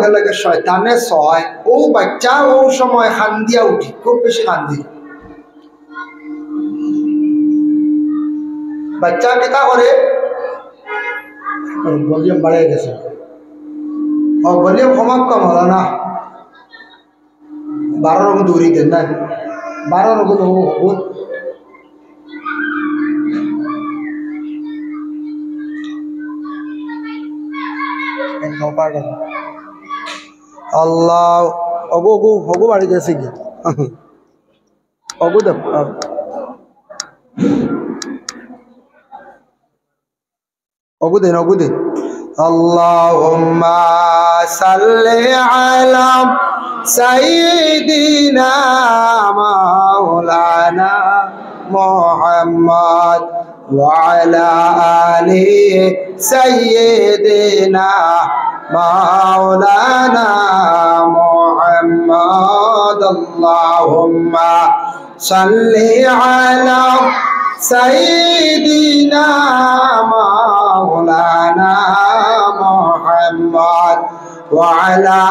লগে লগে শয়তানে ছয় ও বাচ্চা ও সময় খান্দিয়া উঠি, খুব বেশি খান্দি। বাচ্চা কেটা করে ভলিউম বাড়িয়ে গেছে, ভলিউম কম হলো না, 12 রকম দৌড়ি দেন না, 12 রকম হবুত আল্লাহ অগু অগু হগু বাড়ি গেছে কি অগু দেখ অগু দেন অগু দেন। আল্লাহুম্মা সাল্লি আলা সাইয়্যিদিনা মাওলানা মুহাম্মদ ওয়া আলা আলি সাইয়্যিদিনা মাওলানা মুহাম্মদ। আল্লাহুম্মা সাল্লি আলা সাইয়্যিদিনা মাওলানা মুহাম্মদ ওয়া আলা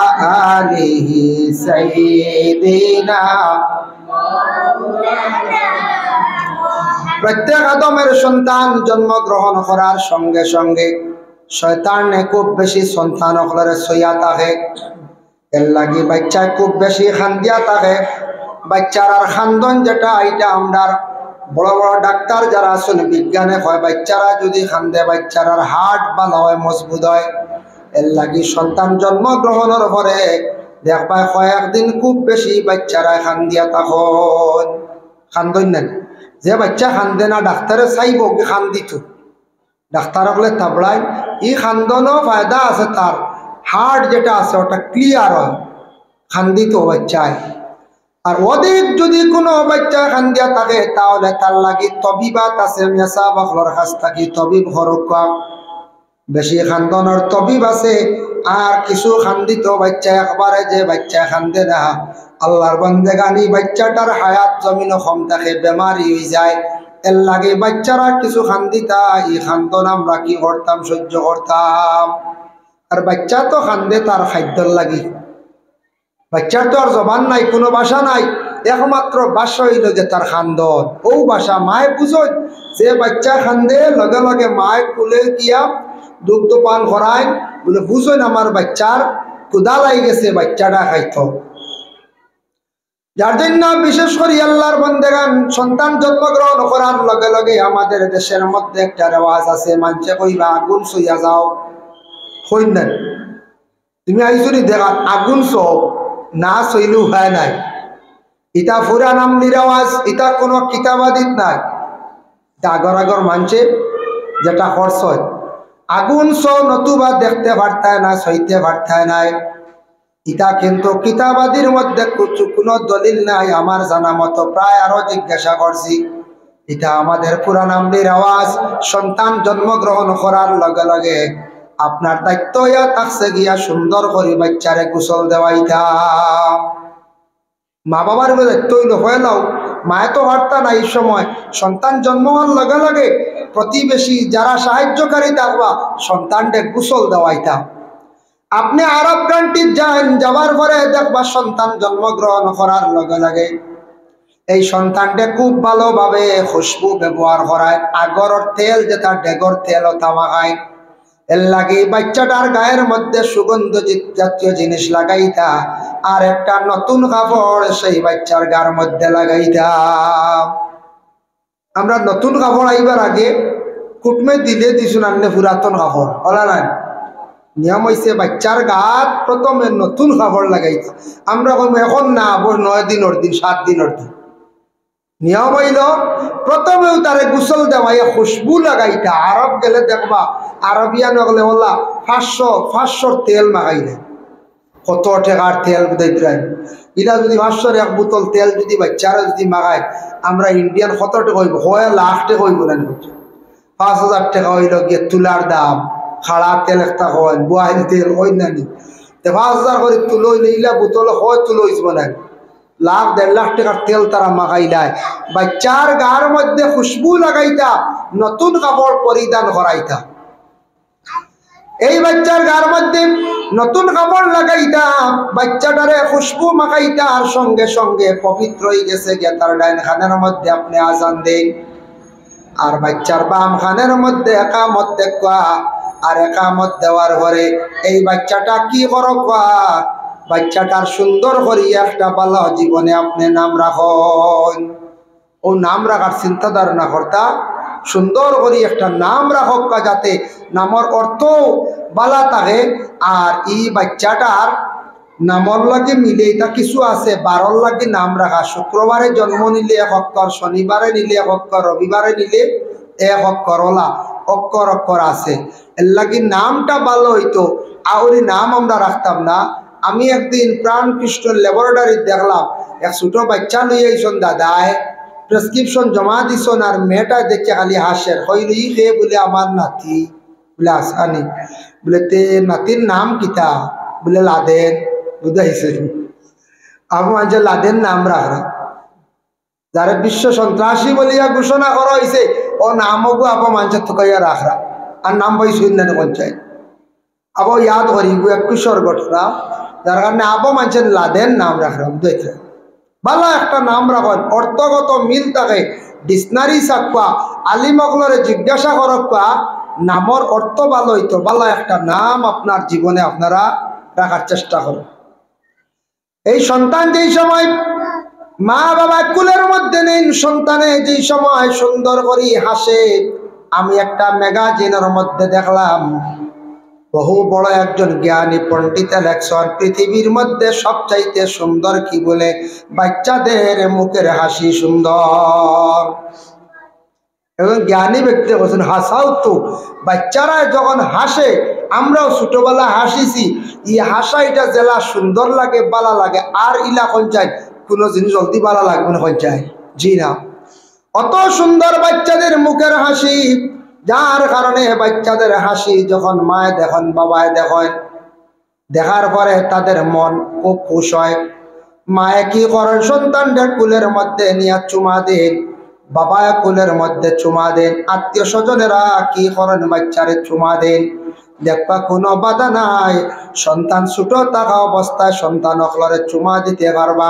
আলিহি সাইয়্যিদিনা। প্রত্যেক আদমের সন্তান জন্মগ্রহণ করার সঙ্গে সঙ্গে শয়তানে খুব বেশি সন্তান হলরে সইয়া থাকে, এর লাগি বাচ্চা খুব বেশি খান্দিয়া থাকে। বাচ্চার আর খান্দন যেটা এটা আমরা বড় বড় ডাক্তার যারা আছেন বিজ্ঞানে হয় বাচ্চারা যদি খান্দে বাচ্চার আর হার্ট ভালো হয়, মজবুত হয়। এর লাগি সন্তান জন্মগ্রহণের পরে দেখবা কয়েকদিন খুব বেশি বাচ্চারা খান্দিয়া তখন খান্দন নেন। যে বাচ্চা খান্দে না ডাক্তারে চাইব কি খান্দিত, ডাক্তার বলে তাবড়ায় ই খান্দনও ফায়দা আছে, তার হার্ট যেটা আছে ওটা ক্লিয়ার হয় খান্দিত বাচ্চায়। আর অধিক যদি কোনো বাচ্চা খান্দিয়া থাকে তাহলে তার লাগি তবিবাত আছে, মেসা বখলর কাছ থাকি তবিব হরকা বেশি খান্দনের তবিব আছে। আর কিছু খান্দিত বাচ্চা একবারে যে বাচ্চা খান্দে না আল্লাহর বান্দেগানি বাচ্চাটার হায়াত জমিন কম থাকে, বেমারি হয়ে যায়। এর লাগে বাচ্চারা কিছু খান্দিতা ই খান্দন আমরা কি করতাম, সহ্য করতাম। আর বাচ্চা তো খান্দে তার খাদ্যর লাগি, বাচ্চার তো আর জবান নাই, কোনো ভাষা নাই, একমাত্র ভাষা হইল যে তার খান্দন। ও ভাষা মায়ে বুঝো যে বাচ্চা খান্দে লগে লগে মায়ে কুলে গিয়া দুগ্ধ পান করায়, বলে বুঝোন আমার বাচ্চার ক্ষুধা লাই গেছে, বাচ্চাটা খাইত। যার জন্য বিশেষ করে আল্লাহর বান্দেগান সন্তান জন্মগ্রহণ করার লগে লগে আমাদের দেশের মধ্যে একটা রেওয়াজ আছে, মানছে কইবা আগুন সইয়া যাও, হই না তুমি আইসুনি দেখা আগুন সো না সইলু হয় নাই। ইটা ফুরা নামলি রেওয়াজ, ইটা কোনো কিতাবাদিত নাই, এটা আগর আগর মানছে যেটা খরচ হয়। আগুন সো নতুবা দেখতে পারতায় না, সইতে পারতায় নাই, ইটা কিন্তু কিতাবাদির মধ্যে কোনো দলিল নাই আমার জানা মতো। প্রায় আরো জিজ্ঞাসা করছি, এটা আমাদের পুরান আমলির আওয়াজ। সন্তান জন্মগ্রহণ করার লগে লগে আপনার দায়িত্ব ইয়া থাকছে গিয়া সুন্দর করে বাচ্চারে গোসল দেওয়াইতা। মা বাবার দায়িত্ব হইল হয়ে নাও, মায়ে তো হারতা না এই সময় সন্তান জন্ম হওয়ার লগে লগে প্রতিবেশী যারা সাহায্যকারী থাকবা সন্তানকে গোসল দেওয়াইতা। আপনি আরব কান্ট্রি যান, যাবার পরে দেখবা সন্তান জন্মগ্রহণ করার লগে লগে এই সন্তানটা খুব ভালোভাবে খুশবু ব্যবহার করায়। আগর তেল যেটা ডেগর তেল তামাকায়, এর লাগে বাচ্চাটার গায়ের মধ্যে সুগন্ধ জাতীয় জিনিস লাগাইতা। আর একটা নতুন কাপড় সেই বাচ্চার গার মধ্যে লাগাইতা। আমরা নতুন কাপড় আইবার আগে কুটমে দিলে দিছু নান্নে পুরাতন কাপড় হলা নাই, নিয়ম হয়েছে বাচ্চার গাত প্রথমে নতুন কাপড় লাগাইতা। আমরা কইম এখন না, 9 দিনের দিন 7 দিনের দিন। নিয়ম হইল প্রথমেও তারে গোসল দেওয়াই খুশবু লাগাইতা। আরব গেলে দেখবা আরবিয়ান গেলে ওলা 500 তেল মাগাইলে, কত টাকার তেল দিতেন। এটা যদি 500 এক বোতল তেল যদি বাচ্চারা যদি মাগায়, আমরা ইন্ডিয়ান কত টাকা হইব, 1 লাখ টাকা হইব না, 5000 টাকা হইল গিয়ে তুলার দাম। খাড়া তেল একটা হয়, বয়েল তেল ওই নানি 5000 করে তুলো নিলা বোতল হয়, তুলো হইব না, 1,00,000 1.5 লাখ টাকার তেল তারা মাগাইলায়। বাচ্চার গার মধ্যে খুশবু লাগাইতা, নতুন কাপড় পরিধান করাইতা। এই বাচ্চার গার মধ্যে নতুন কাপড় লাগাইতা, বাচ্চাটারে খুশবু মাখাইতা, আর সঙ্গে সঙ্গে পবিত্র হয়ে গেছে গিয়া তার ডাইন খানের মধ্যে আপনি আজান দেন, আর বাচ্চার বাম খানের মধ্যে একামত দেখা, আর একামত দেওয়ার পরে এই বাচ্চাটা কি করো কোয়া, বাচ্চাটার সুন্দর করে একটা ভালো জীবনে আপনি নাম রাখন। ও নাম রাখার চিন্তা ধারণা করতা, সুন্দর করে একটা নাম রাখক যাতে নামর অর্থ বালা থাকে। আর এই বাচ্চাটার নামর লাগে মিলে এটা কিছু আছে, 12 লাগে নাম রাখা। শুক্রবারে জন্ম নিলে 1 অক্ষর, শনিবারে নিলে 1 অক্ষর, রবিবারে নিলে 1 অক্ষর, ওলা অক্ষর অক্ষর আছে। এর লাগে নামটা ভালো হইতো, আউরি নাম আমরা রাখতাম না। আমি একদিন প্রাণকৃষ্ণ ল্যাবরেটরি দেখলাম, এক ছোট বাচ্চা লইয়া আইসন দাদায়, প্রেসক্রিপশন জমা দিছন, আর মেয়েটা দেখে খালি হাসের, হইল ই খে বলে আমার নাতি, বলে আসানি, বলে তে নাতির নাম কিতা, বলে লাদেন। বুঝাইছে আবু মাঝে লাদেন নাম রাখা, যারা বিশ্ব সন্ত্রাসী বলিয়া ঘোষণা করা হয়েছে, ও নামগু আবু মানুষের থকাইয়া রাখরা, আর নাম পাই সুন্দর পঞ্চায়েত আবু ইয়াদ করি 21 ঘটনা, যার কারণে আবু মানুষের লাদেন নাম রাখরা। বুঝাইছে ভালো একটা নাম রাখেন, অর্থগত মিল থাকে, ডিকশনারি চাকুয়া, আলিমকলরে জিজ্ঞাসা করকুয়া, নামর অর্থ ভালো হইতো, ভালো একটা নাম আপনার জীবনে আপনারা রাখার চেষ্টা করুন। এই সন্তান যেই সময় মা বাবা কুলের মধ্যে নেই, সন্তানে যেই সময় সুন্দর করে হাসে, আমি একটা ম্যাগাজিনের মধ্যে দেখলাম বহু বড় একজন জ্ঞানী পণ্ডিত লেখছেন, পৃথিবীর মধ্যে সবচাইতে সুন্দর কি বলে, বাচ্চাদের মুখের হাসি সুন্দর। এবং জ্ঞানী ব্যক্তি বলছেন হাসাও তো, বাচ্চারা যখন হাসে, আমরাও ছোটবেলা হাসিছি, এই হাসা এটা জেলা সুন্দর লাগে, বালা লাগে। আর ইলা কঞ্চায় কোনো জিনিস জলদি বালা লাগবে না কঞ্চায়, জি না, অত সুন্দর বাচ্চাদের মুখের হাসি, যার কারণে বাচ্চাদের হাসি যখন মায় দেখেন, বাবায় দেখেন, দেখার পরে তাদের মন খুব খুশ হয়। মায়ে কি করেন, সন্তানদের কুলের মধ্যে নিয়ে চুমা দেন, বাবায় কুলের মধ্যে চুমা দেন, আত্মীয় স্বজনেরা কি করেন, বাচ্চারে চুমা দেন। দেখবা কোনো বাধা নাই, সন্তান ছোট থাকা অবস্থায় সন্তান অকলরে চুমা দিতে পারবা,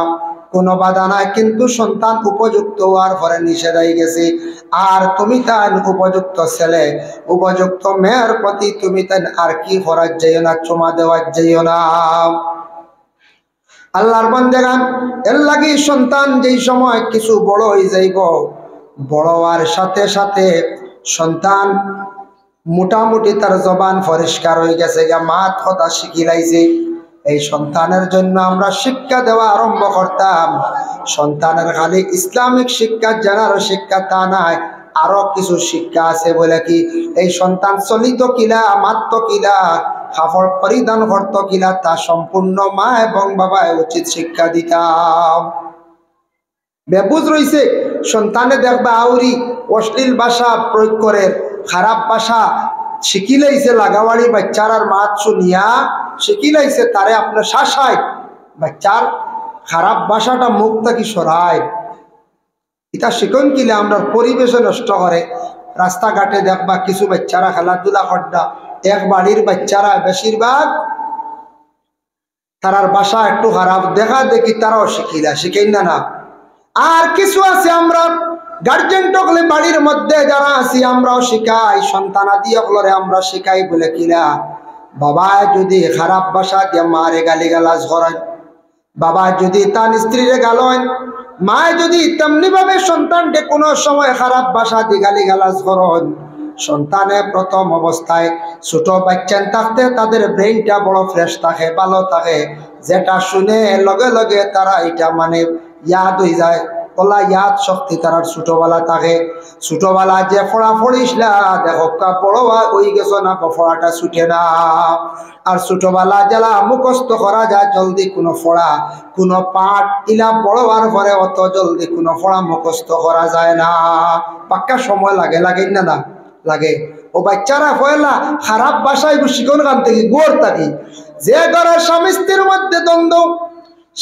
কোনো বাধা নাই। কিন্তু সন্তান উপযুক্ত হওয়ার পরে নিষেধ হয়ে গেছে, আর তুমি তার উপযুক্ত ছেলে উপযুক্ত মেয়ের প্রতি তুমি তার আর কি করার যাইও না, চুমা দেওয়ার যাইও না। আল্লাহর বান্দাগান, এর লাগি সন্তান যেই সময় কিছু বড় হয়ে যাইব, বড় হওয়ার সাথে সাথে সন্তান মোটামুটি তার জবান পরিষ্কার হয়ে গেছে, মাত কথা শিখিলাইছে, এই সন্তানের জন্য আমরা শিক্ষা দেওয়া আরম্ভ করতাম। সন্তানের খালি ইসলামিক শিক্ষা জানার শিক্ষা তা নাই, আরো কিছু শিক্ষা আছে। বলে কি, এই সন্তান চলিত কিলা, মাত্র কিলা, কাপড় পরিধান করত কিলা, তা সম্পূর্ণ মা এবং বাবায় উচিত শিক্ষা দিতাম। বেবুজ রইছে সন্তানে দেখবা আউরি অশ্লীল ভাষা প্রয়োগ করে, খারাপ ভাষা শিখিলাইছে, লাগাবাড়ি বাচ্চার মাত শুনিয়া শিখিলাইছে, তারে আপনার শাসায়, বাচ্চার খারাপ ভাষাটা মুখ থাকি সরায়। এটা শিখন কিলে আমরা পরিবেশে নষ্ট করে। রাস্তাঘাটে দেখবা কিছু বাচ্চারা খেলাধুলা করতা, এক বাড়ির বাচ্চারা বেশিরভাগ তারার ভাষা একটু খারাপ, দেখা দেখি তারাও শিখেই না। আর কিছু আছে আমরা গার্জেন টকলে বাড়ির মধ্যে যারা আছি আমরাও শিখাই, সন্তানাদি অকলরে আমরা শিখাই। বলে কিনা, বাবা যদি খারাপ ভাষা দিয়ে মারে গালি গালাজ করেন, বাবা যদি তার স্ত্রীরে গালেন, মা যদি তেমনি ভাবে সন্তানকে কোনো সময় খারাপ ভাষা দিয়ে গালি গালাজ করেন, সন্তানে প্রথম অবস্থায় ছোট বাচ্চা থাকতে তাদের ব্রেইনটা বড় ফ্রেশ থাকে, ভালো থাকে, যেটা শুনে লগে লগে তারা এটা মানে ইয়াদ হয়ে যায়, ওলা ইয়াদ শক্তি তারা ছোটবেলা থাকে। ছোটবেলা যে ফড়া ফড়িসলা দেখো বড় ওই গেছো না, ফড়াটা ছুটে না। আর ছোটবেলা যারা মুখস্থ করা যায় জলদি কোনো ফড়া, কোনো পাঠ ইলা বড় হওয়ার পরে অত জলদি কোনো ফড়া মুখস্থ করা যায় না, পাক্কা সময় লাগে, লাগে না না লাগে। ও বাচ্চারা পয়লা খারাপ ভাষায় শিখন গান থেকে গোর থাকি, যে ঘরের স্বামী স্ত্রীর মধ্যে দ্বন্দ্ব,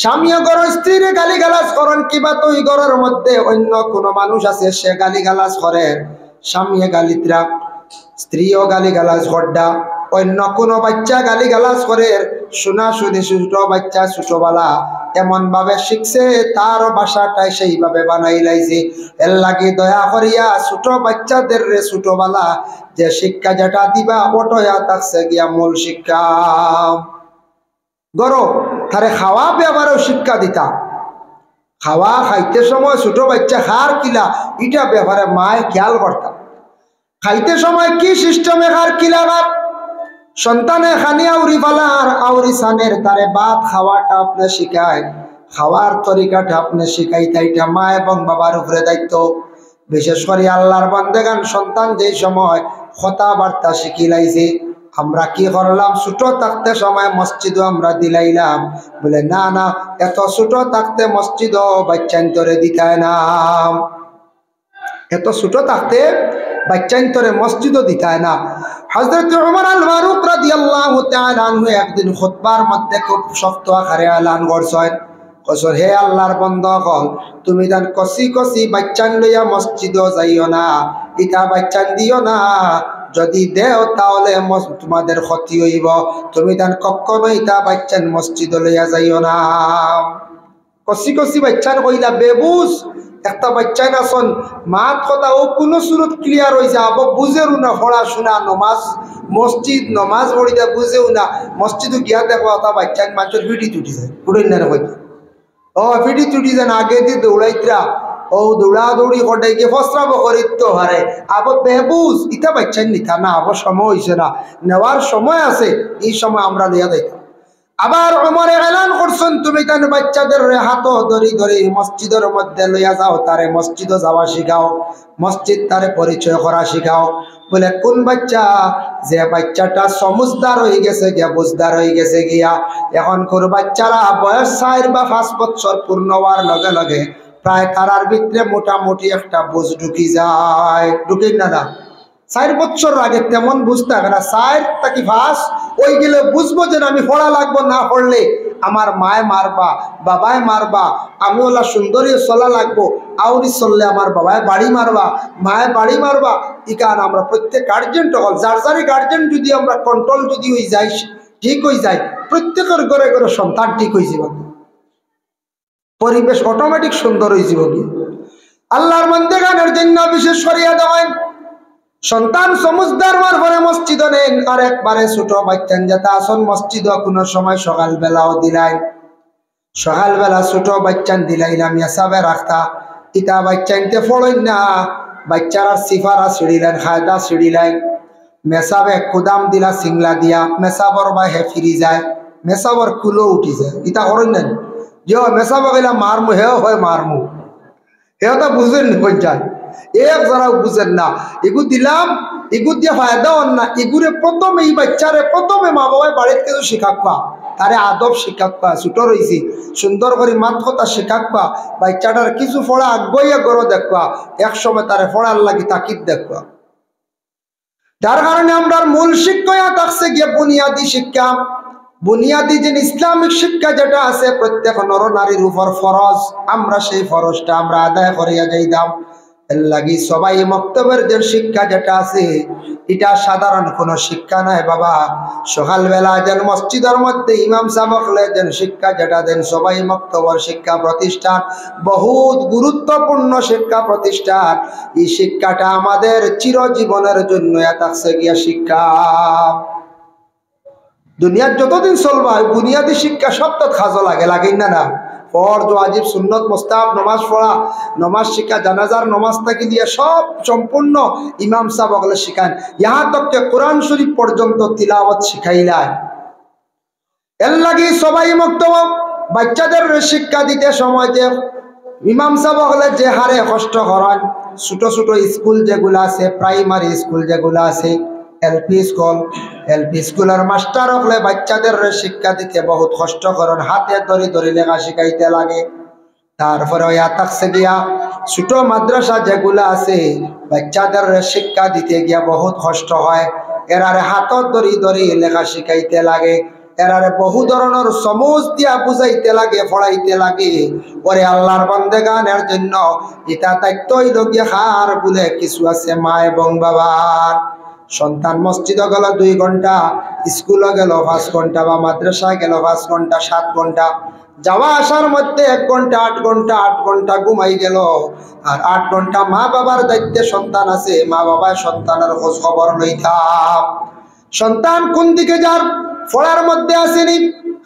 স্বামী ঘরের স্ত্রীর গালি গালাজ করেন, কিবা তো ওই ঘরের মধ্যে অন্য কোনো মানুষ আছে সে গালি গালাজ করে, স্বামী গালিত্রা স্ত্রীও গালি গালাজ হড্ডা, অন্য কোনো বাচ্চা গালি গালাজ করে শোনা শুনি ছোট বাচ্চা ছোটবেলা এমন ভাবে শিখছে তার বাসাটাই সেইভাবে বানাই লাইছে। এর লাগি দয়া করিয়া ছোট বাচ্চাদের রে ছোটবেলা যে শিক্ষা যেটা দিবা ওটা থাকছে গিয়া মূল শিক্ষা। গরো তারে খাওয়া ব্যাপারেও শিক্ষা দিতা, খাওয়া খাইতে সময় ছোট বাচ্চা খার কিলা এটা ব্যাপারে মায়ের খেয়াল করতাম। খাইতে সময় কি সিস্টেমে খার কিলা খার, সন্তানে খানি আউরি ফালার আউরি সানের তারে ভাত খাওয়াটা আপনি শিখায়, খাওয়ার তরিকাটা আপনি শিখাইতে এটা মা এবং বাবার উপরে দায়িত্ব। বিশেষ করে আল্লাহর বান্দেগান সন্তান যেই সময় কথাবার্তা শিখিলাইছে, আমরা কি করলাম ছোট থাকতে সময় মসজিদও আমরা দিলাইলাম, বলে না না এত ছোট থাকতে মসজিদও বাচ্চান্তরে দিতায় না, এত ছোট থাকতে বাচ্চান্তরে মসজিদও দিতায় না। হযরত ওমর আল ফারুক রাদিয়াল্লাহু তাআলা আনহু একদিন খুতবার মধ্যে খুব শক্ত আকারে এলান করছেন, কসর হে আল্লাহর বান্দাগণ তুমি দান কসি কসি বাচ্চান লইয়া মসজিদও যাইও না, ইটা বাচ্চান দিও না, যদি দেও তাহলে তোমাদের ক্ষতি হইব, তুমি দান কখনোই তা বাচ্চান মসজিদ লইয়া যাইও না। কসি কসি বাচ্চান কইলা বেবুজ একটা বাচ্চা নাচন মাত কথা ও কোনো সুরত ক্লিয়ার হয়ে যাব বুঝেও না, পড়াশোনা নমাজ মসজিদ নমাজ পড়িতে বুঝেও না, মসজিদও গিয়া দেখো একটা বাচ্চা মানুষের ভিডি তুটি যায় উড়েন না হয়তো ও ভিডি তুটি যান আগে দিয়ে দৌড়াইতরা ও দৌড়া দৌড়ি কটাই গিয়ে ফসরাবো করিত হারে আবার বেবুজ ইটা বাচ্চা নিতা না, আবার সময় হয়েছে না, নেওয়ার সময় আছে, এই সময় আমরা লিয়া দিতাম। আবার ওমরে এলান করছেন তুমি কেন বাচ্চাদের হাত ধরি ধরি মসজিদের মধ্যে লইয়া যাও, তারে মসজিদে যাওয়া শিখাও, মসজিদ তারে পরিচয় করা শিখাও। বলে কোন বাচ্চা, যে বাচ্চাটা সমুজদার হয়ে গেছে গিয়া বুঝদার হয়ে গেছে গিয়া, এখন কোন বাচ্চারা বয়স 4 বা 5 বছর পূর্ণ হওয়ার লগে লগে প্রায় তারার ভিতরে মোটামুটি একটা বুঝ ঢুকি যায়, ঢুকি না না 4 বছর আগে তেমন বুঝতে হবে না, 4 থাকি 5 ওই গেলে বুঝবো যে আমি পড়া লাগবো, না পড়লে আমার মায় মারবা বাবায় মারবা, আমি ওলা সুন্দরী চলা লাগবো, আউরি চললে আমার বাবায় বাড়ি মারবা মায় বাড়ি মারবা। ইকান আমরা প্রত্যেক গার্জেন টকল যার যারই গার্জেন যদি আমরা কন্ট্রোল যদি হয়ে যাই ঠিক হয়ে যায়, প্রত্যেকের ঘরে ঘরে সন্তান ঠিক হয়ে যাব, পরিবেশ অটোমেটিক সুন্দর হয়ে যাব। কি আল্লাহর বান্দাগানের জন্য বিশেষ করিয়া দেওয়ায় সন্তান সমুজদার হওয়ার পরে মসজিদ নেন, আর একবারে ছোট বাচ্চান যাতে আসন মসজিদ কোনো সময় সকালবেলাও দিলাই, সকালবেলা ছোট বাচ্চান দিলাইলাম হিসাবে রাখতা, ইটা বাচ্চানতে ফলই না, বাচ্চারা সিফারা ছিড়িলেন খায়দা ছিড়িলেন, মেসাবে কুদাম দিলা সিংলা দিয়া মেসাবর বা হে ফিরি যায়, মেসাবর কুলো উঠি যায়, ইটা করেন না যে মেসাব গেলা মারমু হেও হয় মারমু, হেও তা বুঝেন যায় এক যারাও বুঝেন না, এগু দিলাম এগু দিয়ে ফায়দা হন না, এগুরে প্রথমে এই বাচ্চারে প্রথমে মা বাবায় বাড়িতে কিছু শিখাবা, তারে আদব শিখাবা, ছোট রয়েছি সুন্দর করে মাত কথা শিখাবা, বাচ্চাটার কিছু পড়া আগ্রহিয়া গড় দেখবা, একসময় তারে পড়ার লাগি তাকিদ দেখবা। যার কারণে আমরা মূল শিক্ষা থাকছে গিয়ে বুনিয়াদী শিক্ষা, বুনিয়াদী যে ইসলামিক শিক্ষা যেটা আছে প্রত্যেক নর নারীর উপর ফরজ, আমরা সেই ফরজটা আমরা আদায় করিয়া যাইতাম। এর লাগি সবাই মক্তবের যে শিক্ষা যেটা আছে এটা সাধারণ কোনো শিক্ষা নাই বাবা, সকালবেলা যেন মসজিদের মধ্যে ইমাম সাহেবলে যেন শিক্ষা যেটা দেন সবাই মক্তবর শিক্ষা প্রতিষ্ঠান বহুত গুরুত্বপূর্ণ শিক্ষা প্রতিষ্ঠান, এই শিক্ষাটা আমাদের চিরজীবনের জন্য থাকছে গিয়া শিক্ষা। দুনিয়ার যতদিন চলবা বুনিয়াদী শিক্ষা সব তো খাজো লাগে লাগেন না না, ফরজ ওয়াজিব সুন্নত মুস্তাহাব নমাজ পড়া নমাজ শিক্ষা জানাজার নমাজ থেকে দিয়ে সব সম্পূর্ণ ইমাম সাহেব ওগুলো শিখান, ইহা তক কোরআন শরীফ পর্যন্ত তিলাওয়াত শিখাইলায়। এর লাগি সবাই মক্তব বাচ্চাদের শিক্ষা দিতে সময় যে ইমাম সাহেব ওগুলো যে হারে কষ্ট করেন, ছোট ছোট স্কুল যেগুলো আছে প্রাইমারি স্কুল যেগুলো আছে এলপি স্কুলের মাস্টার হলে বাচ্চাদের শিক্ষা দিতে বহুত কষ্ট করেন, হাতে ধরে ধরে লেখা শিখাইতে লাগে। তারপরে থাকছে গিয়া ছোট মাদ্রাসা যেগুলা আছে বাচ্চাদের শিক্ষা দিতে গিয়া বহুত কষ্ট হয়, এরারে হাতত ধরি ধরি লেখা শিখাইতে লাগে, এরারে বহু ধরনের সমুজ দিয়া বুঝাইতে লাগে পড়াইতে লাগে। ওরে আল্লাহর বান্দেগানের জন্য এটা দায়িত্বই লগিয়া খার বলে কিছু আছে মা এবং বাবার, সন্তান মসজিদে গেল 2 ঘন্টা, স্কুলে গেল 5 ঘন্টা, বা মাদ্রাসায় গেল 5 ঘন্টা 7 ঘন্টা, যাওয়া আসার মধ্যে 1 ঘন্টা 8 ঘন্টা ঘুমাই গেল। আর 8 ঘন্টা মা বাবার দায়িত্বে সন্তান আছে, মা বাবার সন্তানের খোঁজ খবর লইতাম। সন্তান কোন দিকে যার পড়ার মধ্যে আসেনি,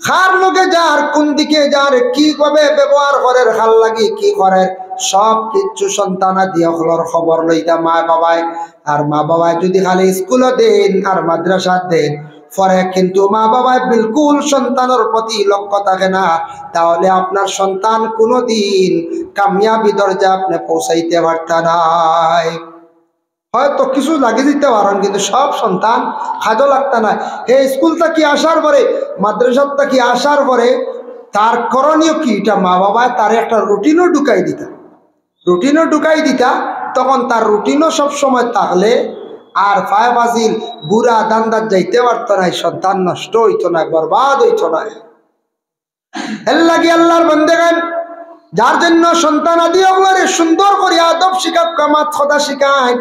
খার লোকে যার, কোন দিকে যার, কি ভাবে ব্যবহার করে, খাল লাগি কি করে, সব কিছু সন্তান দিয়ে হলোর খবর লইতা মা বাবায়। আর মা বাবায় যদি খালি স্কুলে দেন আর মাদ্রাসা দেন, পরে কিন্তু মা বাবায় বিলকুল সন্তানের প্রতি লক্ষ্য থাকে না, তাহলে আপনার সন্তান কোনোদিন কামিয়াবি দরজা আপনি পৌঁছাইতে পারতা নাই। হয়তো কিছু লাগিয়ে দিতে পারেন, কিন্তু সব সন্তান কাজও লাগতা না। হে স্কুল থেকে আসার পরে, মাদ্রাসা থেকে আসার পরে তার করণীয় কি, এটা মা বাবায় তার একটা রুটিনও ঢুকাই দিতা, তখন তার রুটিনও সব সময় থাকলে আর ফায় ফাজিল বুড়া দান্দার যাইতে পারতো না, সন্তান নষ্ট হইতো না, বরবাদ হইতো না। এর লাগে আল্লাহর বান্দাগণ, যার জন্য সন্তান আদি ওগুলোরে সুন্দর করে আদব শিখাক, কামাত কথা শিখায়।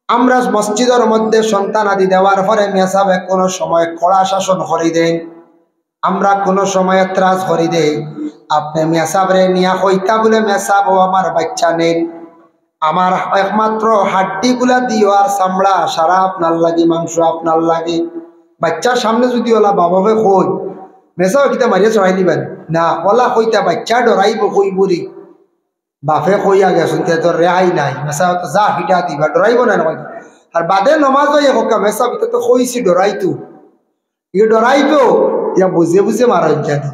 আমরা মসজিদের মধ্যে সন্তান আদি দেওয়ার পরে মেসাবে কোনো সময় কড়া শাসন করে দেন, আমরা কোনো সময় ত্রাস করে দেই। আপনি মেসাবরে নিয়া হইতা বলে মেসাব ও আমার বাচ্চা নেন, আমার একমাত্র হাড্ডি গুলা দিও আর চামড়া সারা আপনার লাগে, মাংস আপনার লাগে। বাচ্চার সামনে যদি ওলা বাবাকে কই মেসাও কিতা মারিয়া চড়াই দিবেন না, ওলা কইতা বাচ্চা ডরাইব কই বুড়ি, বাপে কইয়া গেছেন তোর রেহাই নাই, মেসা তো যা হিটা দিবা, ডরাইব না। আর বাদে নমাজ হয়ে হোকা মেসা ভিতরে তো কইছি ডরাইতো, ইয়ে ডরাইতো ইয়া বুঝে বুঝে মারা ইচ্ছাদি,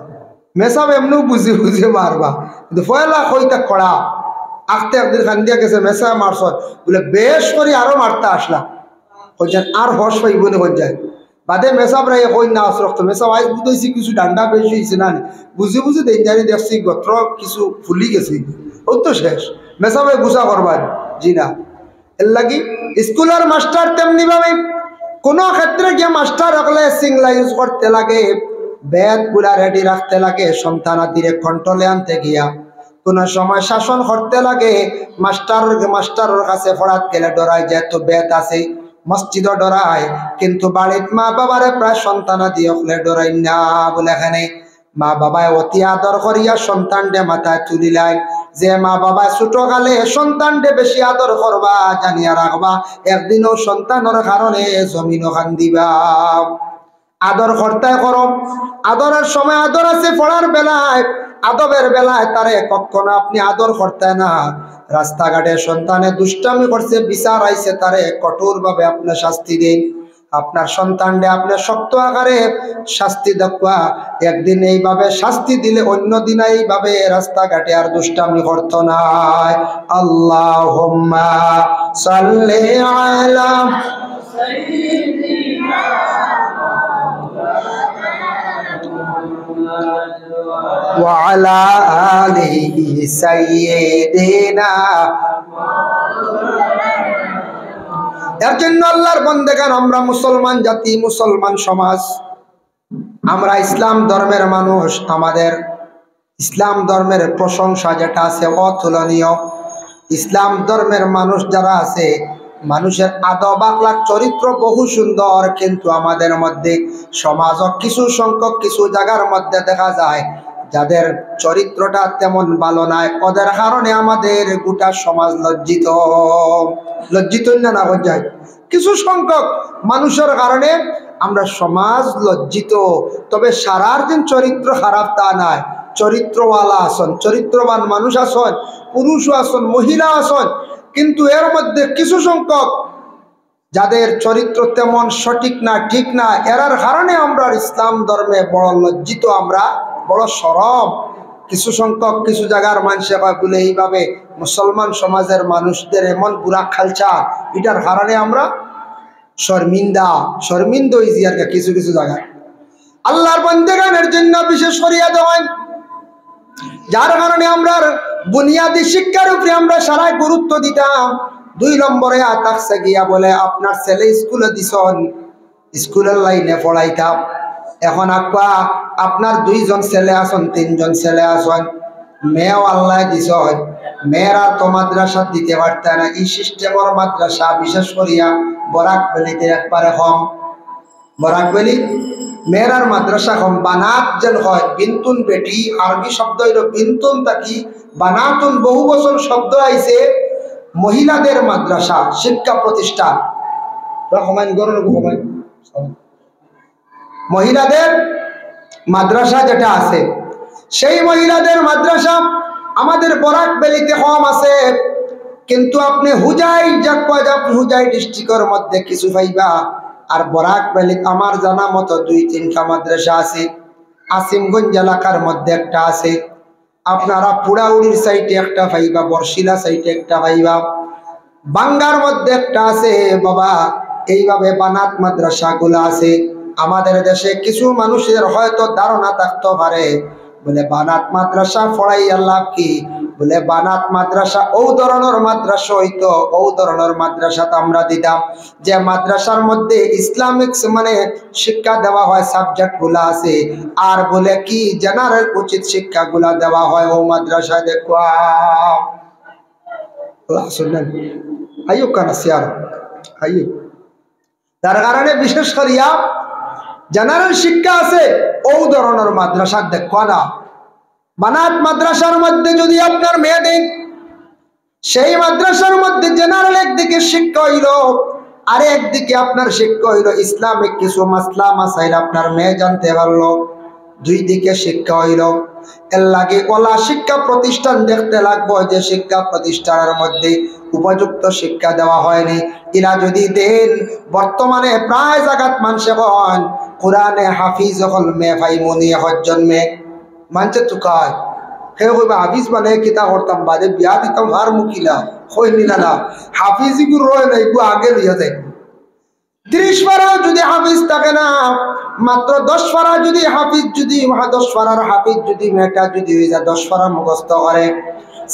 মেসাব এমনিও বুঝে বুঝে মারবা, কিন্তু পয়লা কইতা কড়া আখতে একদিন খান্দিয়া গেছে মেসা মারছ বলে বেশ করে আরো মারতে আসলা, কইছেন আর হস পাইব না কই যায়। বাদে মেসাব রাই কই না আসরক্ত মেসাব আইস বুঝাইছি কিছু ডান্ডা বেশি হয়েছে না, বুঝে বুঝে দেন জানি দেখছি গত্র কিছু ফুলি গেছি, ও তো শেষ মেসাবে গুছা করবার জি না। এর লাগি স্কুলের মাস্টার তেমনি ভাবে কোনো ক্ষেত্রে গিয়ে মাস্টার রাখলে সিংলা ইউজ করতে লাগে, বেদ গুলা রেডি রাখতে লাগে, সন্তান আদিরে কন্ট্রোলে আনতে গিয়া কোনো সময় শাসন করতে লাগে। মাস্টারের কাছে পড়াত গেলে ডরায়, যেহেতু বেদ আছে মসজিদও ডরায়, কিন্তু বাড়িত মা বাবারে প্রায় সন্তান আদি হলে ডরাই না বলে এখানে মা বাবায় অতি আদর করিয়া সন্তানটে মাথায় তুলিলাই, যে মা বাবায় ছোট কালে সন্তানটে বেশি আদর করবা জানিয়া রাখবা, একদিনও সন্তানের কারণে জমিনও খান দিবা। আদর করতে করো, আদরের সময় আদর আছে, পড়ার বেলায় আদবের বেলায় তারে কখনো আপনি আদর করতে না। রাস্তাঘাটে সন্তানে দুষ্টামি করছে, বিচার আইছে, তারে কঠোর ভাবে আপনি শাস্তি দিন। আপনার সন্তানকে আপনি শক্ত আকারে শাস্তি দেওয়া, একদিন এইভাবে শাস্তি দিলে অন্য দিন এইভাবে রাস্তাঘাটে আর দুষ্টামি করতো না। আল্লাহুম্মা সাল্লি আলা সাইয়্যিদিনা ওয়া আলা আলিহি সাইয়্যিদিনা। এর জন্য আল্লাহর বান্দাগণ, আমরা মুসলমান জাতি, মুসলমান সমাজ, আমরা ইসলাম ধর্মের মানুষ, আমাদের ইসলাম ধর্মের প্রশংসা যেটা আছে অতুলনীয়। ইসলাম ধর্মের মানুষ যারা আছে, মানুষের আদব আখলাক চরিত্র বহু সুন্দর, কিন্তু আমাদের মধ্যে সমাজ কিছু সংখ্যক কিছু জায়গার মধ্যে দেখা যায় যাদের চরিত্রটা তেমন ভালো নাই, ওদের কারণে আমাদের গোটা সমাজ লজ্জিত না হয়ে যায়। কিছু সংখ্যক মানুষের কারণে আমরা সমাজ লজ্জিত। তবে সারার দিন চরিত্র খারাপ তা নাই, চরিত্রওয়ালা আসন, চরিত্রবান মানুষ আসন, পুরুষও আসন, মহিলা আসন, কিন্তু এর মধ্যে কিছু সংখ্যক যাদের চরিত্র তেমন সঠিক না, ঠিক না, এরার কারণে আমরা ইসলাম ধর্মে বড় লজ্জিত, আমরা বড় শরম। কিছু সংখ্যক কিছু জায়গার মানুষে বলে এইভাবে মুসলমান সমাজের মানুষদের এমন বুড়া কালচার, এটার কারণে আমরা শর্মিন্দা হয়েছি আর কিছু কিছু জায়গায়। আল্লাহর বান্দাগণের জন্য বিশেষ করিয়া দেওয়ান, যার কারণে আমরা বুনিয়াদী শিক্ষার উপরে আমরা সারাই গুরুত্ব দিতাম। 2 নম্বরে আতাকছে গিয়া বলে আপনার ছেলে স্কুলে দিছন, স্কুলের লাইনে পড়াইতাম। এখন আপনার 2 জন ছেলে আসন, 3 জন ছেলে আসন, মেয়েও আল্লাহ দিছন, মেয়েরা তো মাদ্রাসা দিতে পারতে না। এই সিস্টেমের মাদ্রাসা বিশেষ করিয়া বরাক ভ্যালিতে একবারে কম। বরাক ভ্যালি মেয়েরার মাদ্রাসা কম। বানাত যেন হয় বিন্তুন বেটি, আরবি শব্দ হইল বিন্তুন, তাকি বানাতুন বহু বছর শব্দ আইছে মহিলাদের মাদ্রাসা শিক্ষা প্রতিষ্ঠান। মহিলাদের মাদ্রাসা যেটা আছে, সেই মহিলাদের মাদ্রাসা আমাদের বরাক ভ্যালিতে কম আছে। কিন্তু আপনি হুজাই ডিস্ট্রিক্টের মধ্যে কিছু পাইবা। আর বরাক ভ্যালি আমার জানা মতো 2-3টা মাদ্রাসা আছে। আসিমগঞ্জ এলাকার মধ্যে একটা আছে, আপনারা পুরাউড়ির সাইডে একটা পাইবা, বরশিলা সাইডে একটা পাইবা, বাঙ্গার মধ্যে একটা আছে বাবা। এইভাবে বানাত মাদ্রাসা গুলা আছে। আমাদের দেশে কিছু মানুষের হয়তো ধারণা থাকতে পারে বলে বানাত মাদ্রাসা পড়াইয়া লাভ কি, বলে বানাত মাদ্রাসা ও ধরনের মাদ্রাসা হইতো, ও ধরনের মাদ্রাসাতে আমরা দিতাম যে মাদ্রাসার মধ্যে ইসলামিক মানে শিক্ষা দেওয়া হয়, সাবজেক্ট গুলা আছে, আর বলে কি জেনারেল উচিত শিক্ষা গুলা দেওয়া হয় ও মাদ্রাসায়। দেখো তার কারণে বিশেষ করিয়া জেনারেল শিক্ষা আছে ও ধরনের মাদ্রাসা দেখো না। বানাত মাদ্রাসার মধ্যে যদি আপনার মেয়ে দেন, সেই মাদ্রাসার মধ্যে জেনারেল একদিকে শিক্ষা হইল, আর একদিকে আপনার শিক্ষা হইল ইসলামিক কিছু মাসলা মাসাইল আপনার মেয়ে জানতে পারলো। দুই দিকে শিক্ষা হইল। এর লাগে ওলা শিক্ষা প্রতিষ্ঠান দেখতে লাগবো যে শিক্ষা প্রতিষ্ঠানের মধ্যে উপযুক্ত শিক্ষা দেওয়া হয়নি। এরা যদি দেন, বর্তমানে প্রায় জায়গাত মানুষে হন কোরআনে হাফিজ হল মেয়ে ভাই মনি হজন মেয়ে মানছে তুকায় হে কইবা হাফিজ মানে কিতা করতাম বাদে বিয়া দিতাম আর মুখিলা হই নিলা না হাফিজ ইগুর রয় না, এগু আগে লইয়া যায়। 30 পারাও যদি হাফিজ থাকে না, মাত্র 10 পারা যদি হাফিজ, যদি 10 পারার হাফিজ যদি মেয়েটা যদি হয়ে যায় 10 পারা মুখস্থ করে,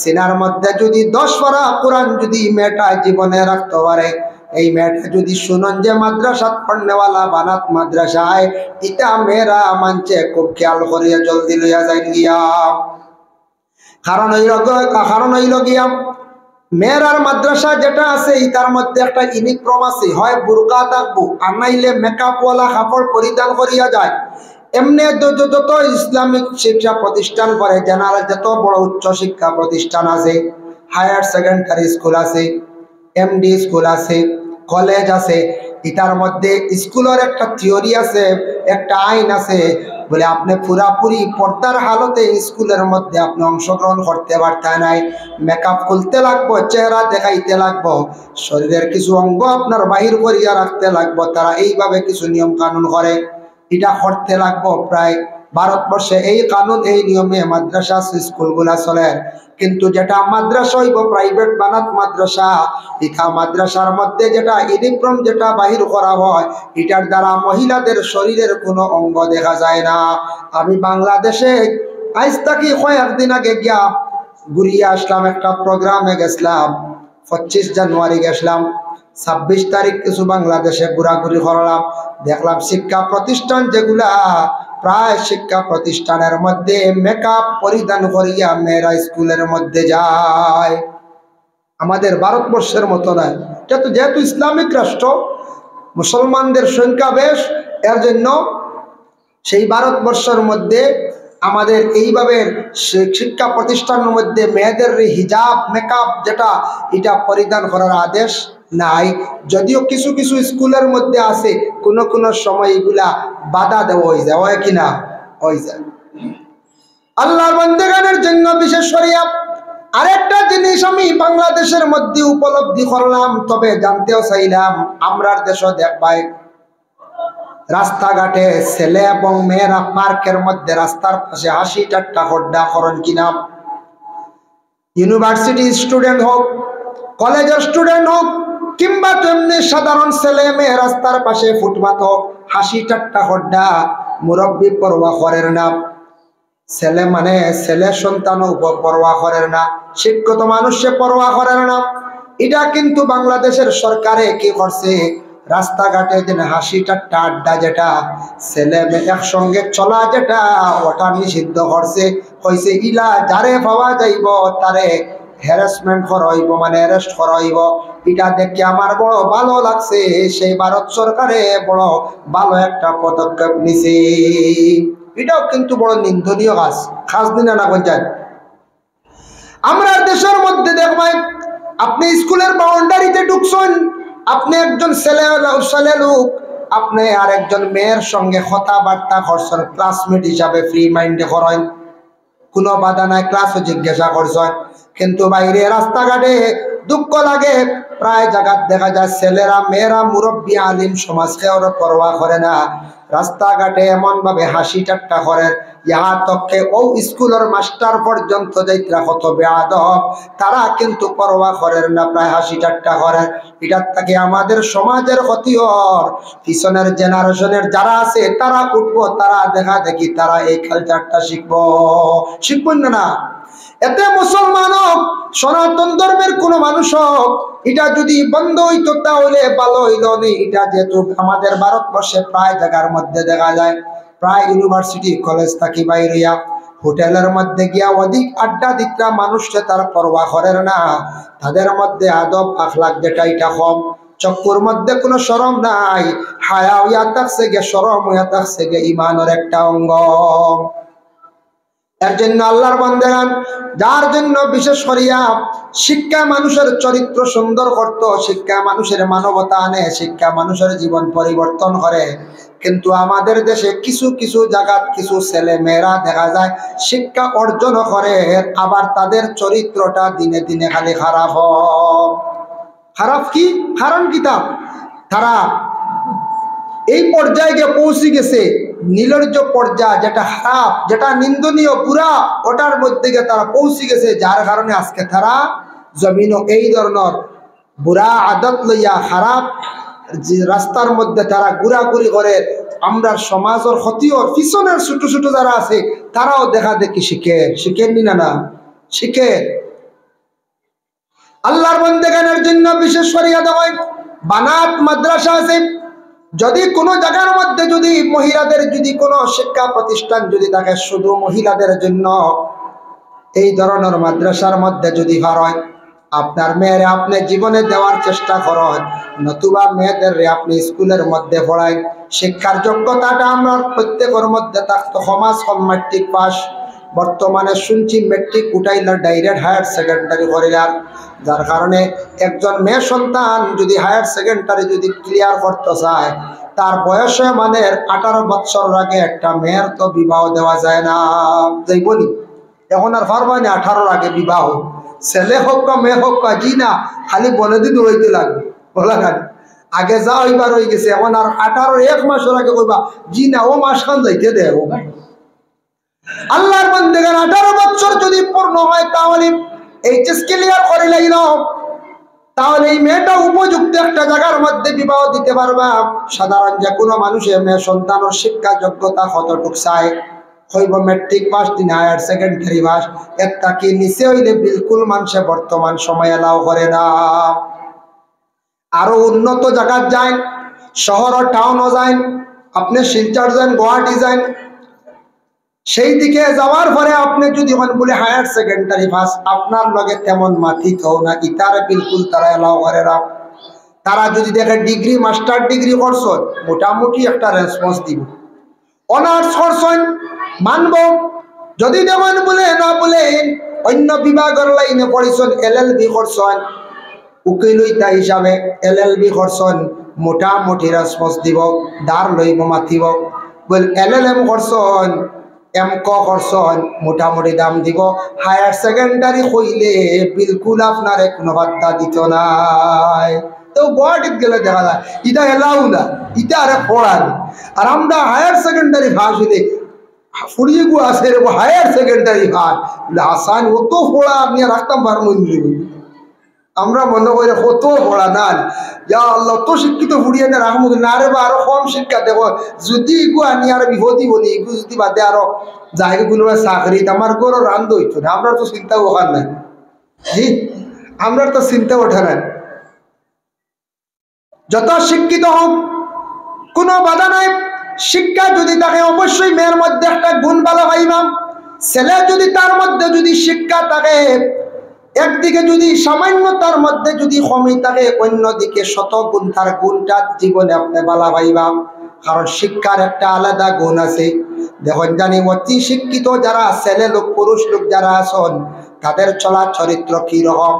সিনার মধ্যে যদি 10 পারা কোরআন যদি মেয়েটা জীবনে রাখতে পারে, এই মেয়েটা যদি শুনুন যে মাদ্রাসাত পড়নেওয়ালা বানাত মাদ্রাসায়, এটা মেয়েরা মানছে খুব খেয়াল করিয়া জলদি লইয়া যায় গিয়া। কারণ হইল গিয়া মেয়েরার মাদ্রাসা যেটা আছে তার মধ্যে একটা ইউনিফর্ম আছে, হয় বুরকা থাকবো আর নাইলে মেকআপওয়ালা কাপড় পরিধান করিয়া যায়। এমনি যত ইসলামিক শিক্ষা প্রতিষ্ঠান করে, জেনারেল যত বড় উচ্চ শিক্ষা প্রতিষ্ঠান আছে, হায়ার সেকেন্ডারি স্কুল আছে, এমডি স্কুল আছে, কলেজ আছে, এটার মধ্যে স্কুলের একটা থিওরি আছে, একটা আইন আছে, বলে আপনি পুরাপুরি পর্দার হালতে স্কুলের মধ্যে আপনি অংশগ্রহণ করতে পারতেন নাই। মেকআপ খুলতে লাগবো, চেহারা দেখাইতে লাগবো, শরীরের কিছু অঙ্গ আপনার বাহির করিয়া রাখতে লাগবো। তারা এইভাবে কিছু নিয়ম কানুন করে, এটা করতে লাগবো। প্রায় ভারতবর্ষে এই কানুন এই নিয়মে মাদ্রাসা স্কুলগুলা চলে। কিন্তু যেটা মাদ্রাসা হইব প্রাইভেট বানাত মাদ্রাসা, এটা মাদ্রাসার মধ্যে যেটা ইউনিফর্ম যেটা বাহির করা হয়, এটার দ্বারা মহিলাদের শরীরের কোনো অঙ্গ দেখা যায় না। আমি বাংলাদেশে আজ থাকি কয়েকদিন আগে গিয়া ঘুরিয়ে আসলাম, একটা প্রোগ্রামে গেছিলাম, 25 জানুয়ারি গেছিলাম, 26 তারিখ কিছু বাংলাদেশে ঘোরাঘুরি করলাম, দেখলাম শিক্ষা প্রতিষ্ঠান যেগুলা, প্রায় শিক্ষা প্রতিষ্ঠানের মধ্যে মেকআপ পরিধান করিয়া মেয়েরা স্কুলের মধ্যে যায়। আমাদের ভারতবর্ষের মতো নয়, এটা তো যেহেতু ইসলামিক রাষ্ট্র, মুসলমানদের সংখ্যা বেশ, এর জন্য সেই ভারতবর্ষের মধ্যে আমাদের এইভাবে শিক্ষা প্রতিষ্ঠানের মধ্যে মেয়েদের হিজাব মেকআপ যেটা এটা পরিধান করার আদেশ নাই। যদিও কিছু কিছু স্কুলের মধ্যে আছে, কোনো কোনো সময় এগুলা বাধা দেওয়া হয়ে যায়, হয় কিনা হয়ে যায়। আল্লাহর বান্দাগণের জন্য বিশেষ করিয়া আরেকটা জিনিস আমি বাংলাদেশের মধ্যে উপলব্ধি করলাম, তবে জানতেও চাইলাম। আমরার দেশও দেখবাই রাস্তাঘাটে ছেলে এবং মেয়েরা পার্কের মধ্যে রাস্তার পাশে 80-টা হড্ডা করেন কিনা। ইউনিভার্সিটি স্টুডেন্ট হোক, কলেজের স্টুডেন্ট হোক, কিংবা তেমনি সাধারণ ছেলে মেয়ে রাস্তার পাশে ফুটপাত হোক, 80-টা হড্ডা। মুরব্বী পরোয়া করেন না, ছেলে মানে ছেলে সন্তান পরোয়া করেন না, শিক্ষিত মানুষে পরোয়া করেন না। এটা কিন্তু বাংলাদেশের সরকারে কি করছে, রাস্তাঘাটে যেন 80-টা আড্ডা যেটা ছেলে মেয়ে একসঙ্গে চলা যেটা ওটা নিষিদ্ধ করছে। হয়েছে ইলা যারে পাওয়া যাইব তারে হ্যারাসমেন্ট করাইব, মানে অ্যারেস্ট করাইব। এটা দেখে আমার বড় ভালো লাগছে। সেই ভারত সরকারে বড় ভালো একটা পদক্ষেপ নিছে। এটাও কিন্তু বড় নিন্দনীয় কাজ, খাস দিন না পঞ্চায়েত। আমরা দেশের মধ্যে দেখবেন, আপনি স্কুলের বাউন্ডারিতে ঢুকছেন, আপনি একজন ছেলে লোক, আপনি আর একজন মেয়ের সঙ্গে কথাবার্তা করছেন, ক্লাসমেট হিসাবে ফ্রি মাইন্ডে করেন, কোনো বাধা নাই, ক্লাসও জিজ্ঞাসা করছেন। কিন্তু বাইরে রাস্তাঘাটে দুঃখ লাগে, প্রায় জায়গা দেখা যায় ছেলেরা মেয়েরা মুরব্বী আলিম সমাজকে ওরা পরোয়া করে না, রাস্তাঘাটে এমন ভাবে হাসি ঠাট্টা করে, ইহা তককে ও স্কুলের মাস্টার পর্যন্ত যাইত্রা কত বেয়াদব, তারা কিন্তু পরোয়া করেন না, প্রায় হাসি ঠাট্টা করেন। এটার থেকে আমাদের সমাজের ক্ষতি হর। পিছনের জেনারেশনের যারা আছে তারা উঠবো, তারা দেখা দেখি তারা এই কালচারটা শিখবেন না। এতে মুসলমান হোক, সনাতন ধর্মের কোন মানুষ হোক, এটা যদি বন্ধ হইতো তাহলে ভালো হইল নি। এটা যেহেতু আমাদের ভারতবর্ষে প্রায় জায়গার মধ্যে দেখা যায়, প্রায় ইউনিভার্সিটি কলেজ থাকি বাইরিয়া হোটেলের মধ্যে গিয়া অধিক আড্ডা দিতরা মানুষকে তার পরোয়া করেন না, তাদের মধ্যে আদব আখলাক যেটা এটা কম, চক্কুর মধ্যে কোনো শরম নাই, হায়া হইয়া থাকছে গে, শরম হইয়া থাকছে গে ইমানের একটা অঙ্গ। এর জন্য আল্লাহর বান্দাগণ, যার জন্য বিশেষ করিয়া শিক্ষা মানুষের চরিত্র সুন্দর করত, শিক্ষা মানুষের মানবতা আনে, শিক্ষা মানুষের জীবন পরিবর্তন করে। কিন্তু আমাদের দেশে কিছু কিছু জায়গা কিছু ছেলে মেয়েরা দেখা যায় শিক্ষা অর্জন করে, আবার তাদের চরিত্রটা দিনে দিনে খালি খারাপ হয়। খারাপ কি কারণ কিতাব, তারা এই পর্যায়ে গিয়ে পৌঁছে গেছে, নির্লজ্জ পর্যায়ে, যেটা খারাপ, যেটা নিন্দনীয় পুরা, ওটার মধ্যে গিয়ে তারা পৌঁছে গেছে, যার কারণে আজকে তারা জমিনও এই ধরনের বুড়া আদত লইয়া খারাপ রাস্তার মধ্যে তারা ঘোরাঘুরি করে। আমরা সমাজের ক্ষতিও, পিছনের ছোট ছোট যারা আছে তারাও দেখা দেখি শিখেননি না শিখে। আল্লাহর বান্দাগণের জন্য বিশেষ করিয়া দেওয়া বানাত মাদ্রাসা আছে। যদি কোনো জায়গার মধ্যে যদি মহিলাদের যদি কোনো শিক্ষা প্রতিষ্ঠান যদি থাকে শুধু মহিলাদের জন্য, এই ধরনের মাদ্রাসার মধ্যে যদি হয়, আপনার মেয়েরে আপনি জীবনে দেওয়ার চেষ্টা করেন, নতুবা মেয়েদের আপনি স্কুলের মধ্যে পড়াই, শিক্ষার যোগ্যতাটা আমরা প্রত্যেকের মধ্যে থাকতো। সমাজ ম্যাট্রিক পাস, বর্তমানে শুনছি মেট্রিক উঠাইল, ডাইরেক্ট হায়ার সেকেন্ডারি করিলার, যার কারণে একজন মেয়ে সন্তান যদি হায়ার সেকেন্ডারি যদি ক্লিয়ার করতে চায়, তার বয়সে মানে 18 বছর আগে একটা মেয়ের তো বিবাহ দেওয়া যায় না, যাই বলি এখন আর পারবা না 18 আগে বিবাহ, ছেলে হোক বা মেয়ে হোক বা জি না, খালি বলে দিন রইতে লাগবে, বলা খালি আগে যা হইবার হয়ে গেছে, এখন আর 18 1 মাসের আগে কইবা জি না, ও মাস খান যাইতে দেব। আল্লাহর বান্দাগণ 18 বছর যদি পূর্ণ হয় তাহলে এইচএস ক্লিয়ার করে লাইল, তাহলে এই মেয়েটা উপযুক্ত একটা জায়গার মধ্যে বিবাহ দিতে পারবা। সাধারণ যে কোনো মানুষের মেয়ে সন্তানের শিক্ষা যোগ্যতা কতটুক চায়, হইব মেট্রিক পাস দিন হায়ার সেকেন্ডারি পাস, একটা কি নিচে হইলে বিলকুল মানুষে বর্তমান সময় এলাও করে না। আরো উন্নত জায়গা যান, শহর ও টাউনও যান, আপনি শিলচর যান, গুয়াহাটি যান, সেই দিকে যাওয়ার পরে আপনি যদি বলে হায়ার সেকেন্ডারি পাস, আপনার লগে তেমন মাথিত হও না, ইতারে বিলকুল তারা এলাও করে না। তারা যদি দেখে ডিগ্রি মাস্টার ডিগ্রি করছেন, মোটামুটি একটা রেসপন্স দিব। অনার্স করছেন মানব, যদি যেমন বলে না বলে অন্য বিভাগের লাইনে পড়েছেন, এলএলবি করছেন উকিলইতা হিসাবে, এলএলবি করছেন মোটামুটি রেসপন্স দিব, দাঁড় লইব মাতিব। বল এলএলএম করছেন, এমক করছেন, মোটামুটি দাম দিব। হায়ার সেকেন্ডারি হইলে বিলকুল আপনার কোনো বার্তা দিত নাই। তো গুয়াহাটিতে গেলে দেখা যায় ইটা এলাও না, ইটা আরে পড়ান। আর আমরা হায়ার সেকেন্ডারি ভাস হইলে ফুড়িয়ে গু আছে হায়ার সেকেন্ডারি ভাস আসান, অত পড়া আপনি রাখতাম পারবেন। আমরা মনে করি কত পড়া না, যা আল্লাহ অত শিক্ষিত ফুড়িয়ে না রাখবো না রে, বা আরো কম শিক্ষা দেব, যদি ইগু আনি আর বিপদই বলি, ইগু যদি বাদে আরো যাই কোনো চাকরি আমার গরো রান্ধ হইতো না। আমরা তো চিন্তা ওখান নাই, জি আমরা তো চিন্তা ওঠে নাই। যত শিক্ষিত হোক কোনো বাধা নাই, শিক্ষা যদি থাকে অবশ্যই মেয়ের মধ্যে একটা গুণ ভালো পাইবাম। ছেলে যদি তার মধ্যে যদি শিক্ষা থাকে, একদিকে যদি সামান্যতার মধ্যে যদি কমি থাকে, অন্যদিকে শত গুণ তার গুণটা জীবনে আপনি বালা পাইবা। কারণ শিক্ষার একটা আলাদা গুণ আছে। দেখুন জানি অতি শিক্ষিত যারা ছেলে লোক পুরুষ লোক যারা আছেন তাদের চলা চরিত্র কি রকম,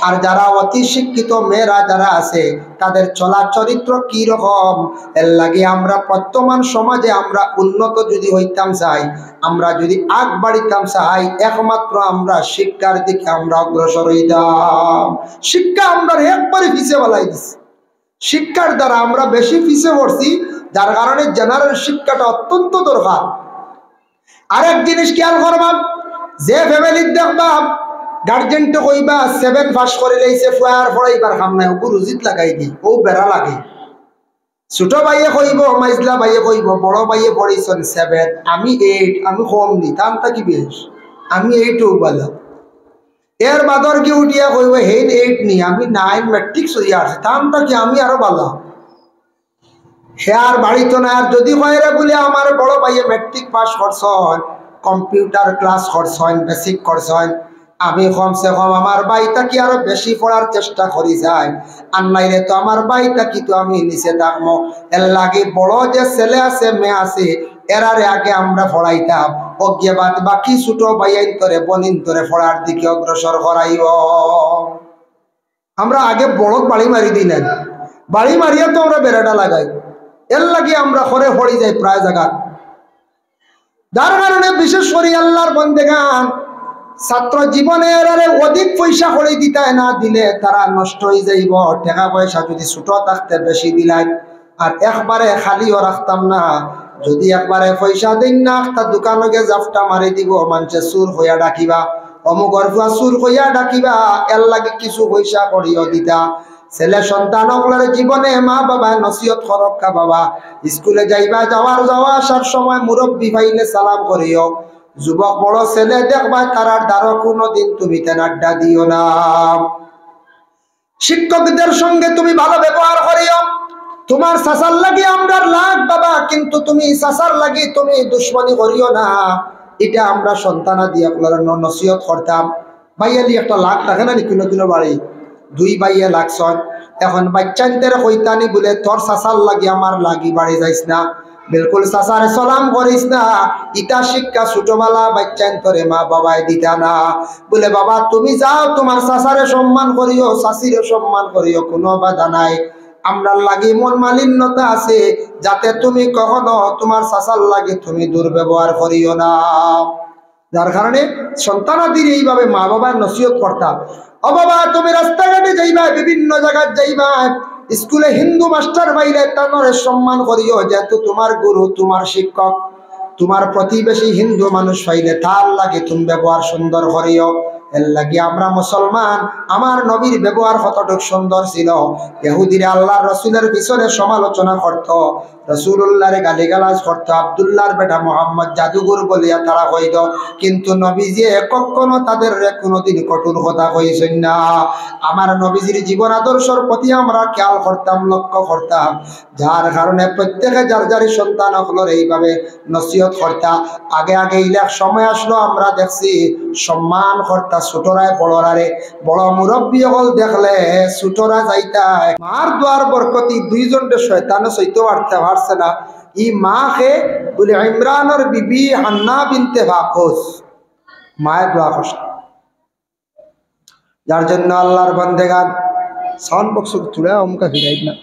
আর যারা অতি শিক্ষিত মেয়েরা যারা আছে তাদের চলা চরিত্র কি রকম। এর লাগে আমরা বর্তমান সমাজে আমরা উন্নত যদি হইতাম চাই, আমরা যদি আগ বাড়িতাম চাই, একমাত্র আমরা শিক্ষার দিকে আমরা অগ্রসর হইতাম। শিক্ষা আমরা একবারে পিছিয়ে বলাই দিছি। শিক্ষার দ্বারা আমরা বেশি পিছিয়ে পড়ছি, যার কারণে জেনারেল শিক্ষাটা অত্যন্ত দরকার। আরেক জিনিস খেয়াল করবাম, যে ফ্যামিলির দেখবাম গার্জেনটা কইবা 7 পাস করে লইছে, ফুয়ার পড়াইবার কাম নাই, ওকে রুজিত লাগাই দি, ও বেড়া লাগে। ছোট ভাইয়ে কইব, মাইজলা ভাইয়ে কইব, বড় ভাইয়ে পড়াইছেন 7, আমি 8, আমি কম নি, তাম তাকি বেশ, আমি 8 বালা। এর বাদর কি উঠিয়া কইব হেন 8 নি, আমি 9 ম্যাট্রিক সরিয়া আছে, তাম তাকি আমি আরো বালা। সে আর বাড়িতো না। আর যদি কয়রে বলে আমার বড় ভাইয়ে ম্যাট্রিক পাস করছেন, কম্পিউটার ক্লাস করছেন, বেসিক করছেন, আমি কমসে কম আমার ভাইটা কি আরো বেশি পড়ার চেষ্টা করি যাই, আর নাইলে তো আমার ভাইটা কি তো আমি নিচে থাকবো। এর লাগে বড় যে ছেলে আছে মেয়ে আছে এরারে আগে আমরা পড়াইতাম, অজ্ঞে বাদ বাকি ছোট ভাইয়াইন তরে বনিন তরে পড়ার দিকে অগ্রসর করাইব। আমরা আগে বড় বাড়ি মারি দিই না, বাড়ি মারিয়া তো আমরা বেড়াটা লাগাই। এর লাগে আমরা ঘরে পড়ি যাই প্রায় জায়গা। যার কারণে বিশেষ করে আল্লাহর বন্দেগান ছাত্র জীবনে এরারে অধিক পয়সা করে দিতে না দিলে তারা নষ্ট হয়ে যাইব। টাকা পয়সা যদি ছোট থাকতে বেশি দিলাই, আর একবারে খালিও রাখতাম না। যদি একবারে পয়সা দিন না, একটা দোকানে গিয়ে জাফটা মারি দিব, মানুষে চুর হইয়া ডাকিবা, অমুকর ফুয়া চুর হইয়া ডাকিবা। এর লাগে কিছু পয়সা করিও দিতা। ছেলে সন্তান জীবনে মা বাবা নসিহত করক্কা, বাবা স্কুলে যাইবা, যাওয়া আসার সময় মুরব্বী ভাইলে সালাম করিও। যুবক বড় ছেলে দেখবা তারার দ্বারা কোনোদিন তুমি তেন আড্ডা দিও না। শিক্ষকদের সঙ্গে তুমি ভালো ব্যবহার করিও। তোমার চাচার লাগি আমরা লাগ বাবা, কিন্তু তুমি চাচার লাগি তুমি দুশ্মনী করিও না। এটা আমরা সন্তানা দিয়ে আপনার নসিহত করতাম। ভাইয়ালি একটা লাখ থাকে না কোনো বাড়ি, 2 ভাইয়া লাগছন। এখন বাচ্চান্তের কইতানি বলে তোর চাচার লাগি আমার লাগি বাড়ি যাইস না, বিলকুল চাচারে সালাম করিস না। ইটা শিক্ষা ছোটবেলা বাচ্চান্তরে মা বাবাই দিতা না। বলে বাবা তুমি যাও, তোমার চাচারে সম্মান করিও, চাচিরে সম্মান করিও, কোনো বাধা নাই। আমরা লাগি মন মালিন্যতা আছে, যাতে তুমি কখনো তোমার চাচার লাগে তুমি দুর্ব্যবহার করিও না। যার কারণে সন্তানাদির এইভাবে মা বাবার নসিহত করতাম। ও বাবা তুমি রাস্তাঘাটে যাইবা, বিভিন্ন জায়গায় যাইবা, স্কুলে হিন্দু মাস্টার বাইরে তানরে সম্মান করিও, যেহেতু তোমার গুরু তোমার শিক্ষক। তোমার প্রতিবেশী হিন্দু মানুষ পাইলে তার লাগে তুমি ব্যবহার সুন্দর করিও। এর লাগে আমরা মুসলমান, আমার নবীর ব্যবহার কতটুক সুন্দর ছিল। ইহুদিরা আল্লাহর রসুলের পিছনে সমালোচনা করত, রসুল্লাহরে গালিগালাজ করত, আব্দুল্লাহর বেটা মোহাম্মদ জাদুঘর বলিয়া তারা কইত, কিন্তু নবীজি কখনো তাদের কোনোদিন কঠোর কথা কইছেন না। আমার নবীজির জীবন আদর্শের প্রতি আমরা খেয়াল করতাম, লক্ষ্য করতাম। যার কারণে প্রত্যেকে যার যার সন্তান হলোর এইভাবে নসিহত করতা। আগে ইলাক সময় আসলো, আমরা দেখছি সম্মান করতা ছোটরায় বড়রারে। বড় মুরব্বী হল দেখলে ছোটরা যাইতা মার দোয়ার বরকতি 2 জনকে শয়তানে সইতে পারছে না। ই মা কে বলে ইমরানের বিবি হান্না বিনতে বাকস মায়ের দোয়া কষ্ট। যার জন্য আল্লাহর বান্দেগান সাউন্ড বক্স তুলে অমুকা ফিরাই না,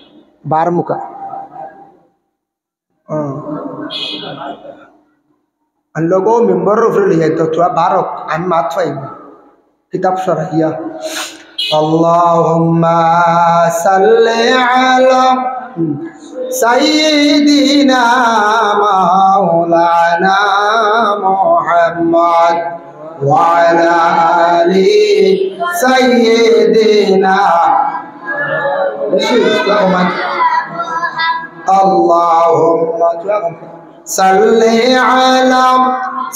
12 মুখা लोगों मेंबर लिया तो थोड़ा बारक आन मात फाइब किताब शरहिया अल्लाहुम्मा सल्ली अला सय्यिदिना मौलाना मुहम्मद व अला आलि सय्यिदिना अल्लाहुम्मा सल्ली अला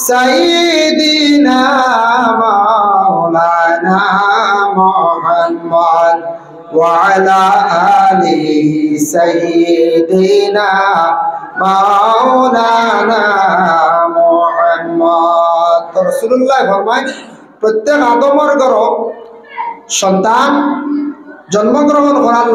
सय्यिदिना मौलाना मुहम्मद व अला आलि सय्यिदिना मौलाना मुहम्मद। तो रसूलुल्लाह फरमाय प्रत्येक आदमर घर সন্তান জন্মগ্রহণ করার